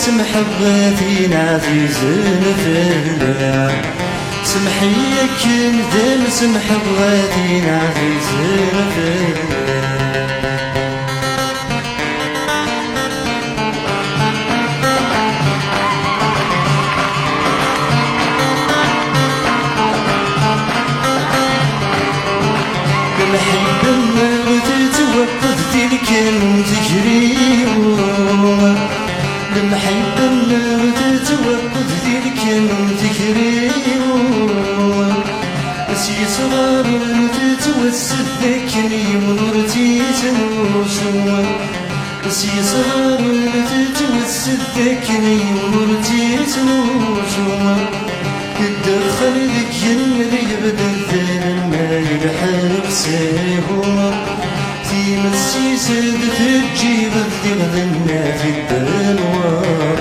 سمح بغيتين عزيز الفلا سمحي كندم سمح بغيتين عزيز الفلا المحبة ما تتوقف تلك تجري المحبة ما تتوقف تلك تجري نسي صغار تتوسد ذكري ونورتي تنوشوا نسي صغار تتوسد ذكري ونورتي تنوشوا يدخل ذك ينري بدل ذل ما يلحق سيهوا تيمسي سد تجيب الدغدنا في الدنوار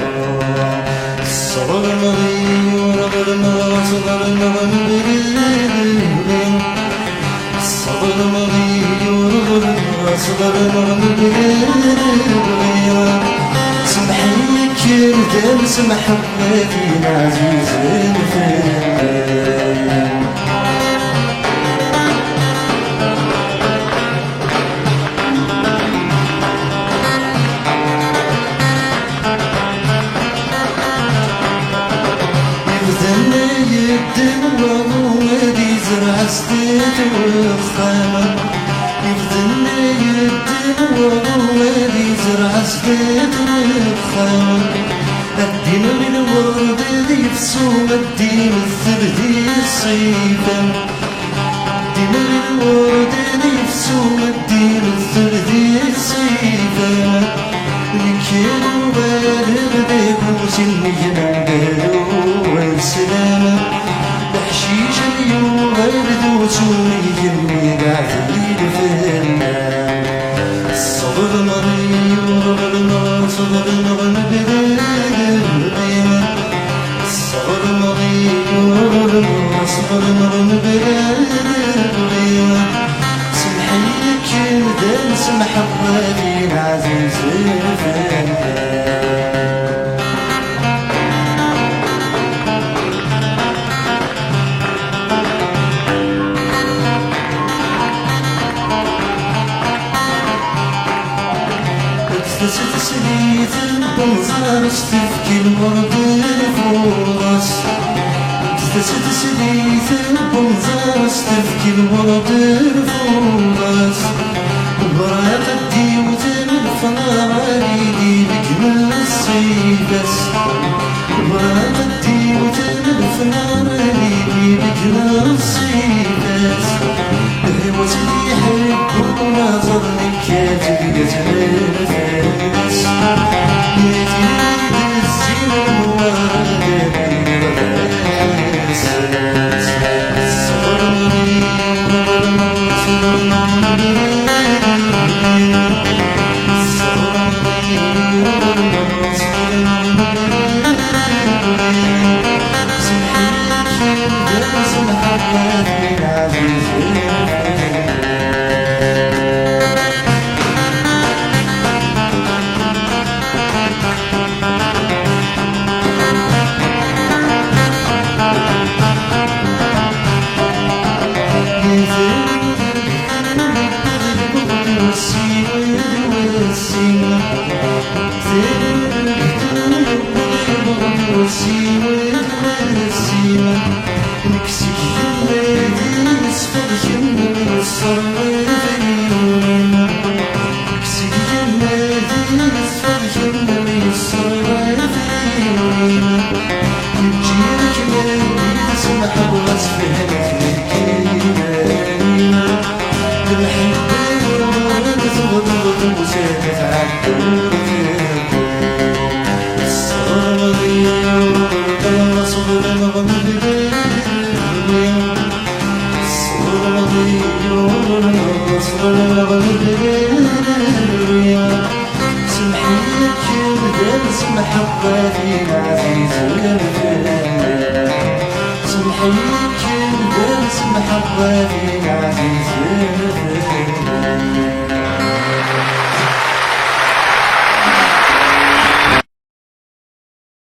صغر مغي ورغر ما صغر مغنبرين صغر مغي ورغر ما صغر مغنبرين سمحي كردم سمح بغيتين عزيز الفنان عستيت وخامة يفضلني يدين وغوالي زرع عستيت وخامة الدين من الورد ذي فسوم الدين الثبدي الصيفا الدين من الورد ذي فسوم الدين الثبدي الصيفا لكن بالغ بيك وسني نقالوا والسلامة بحشيش اليوم غير سوري الميقات الفنان صبر مريم ورغلنا صبر مغنبرين صبر مريم ورغلنا صبر مغنبرين سمحي كندم سمح بغيتين عزيز الفنان تسليت البنزار استفكي الورد الفورس تسليت البنزار استفكي الورد الفورس براق الديوت الفنار عليدي بجمال الصيبس براق الديوت الفنار عليدي بجمال الصيبس هو سيدي يحب وناظر لك يا تبقى تبقى سمحي كندم سمح بغيتين محبة تفهمتني الكلمة المحبة تغضب وساكت عالدنيا الصغر مضيع صغر مغمض الصغر مضيع صغر مغمض سمحيلك بدرس محبة فينا عزيز سمحيلك بدرس محبة فينا عزيز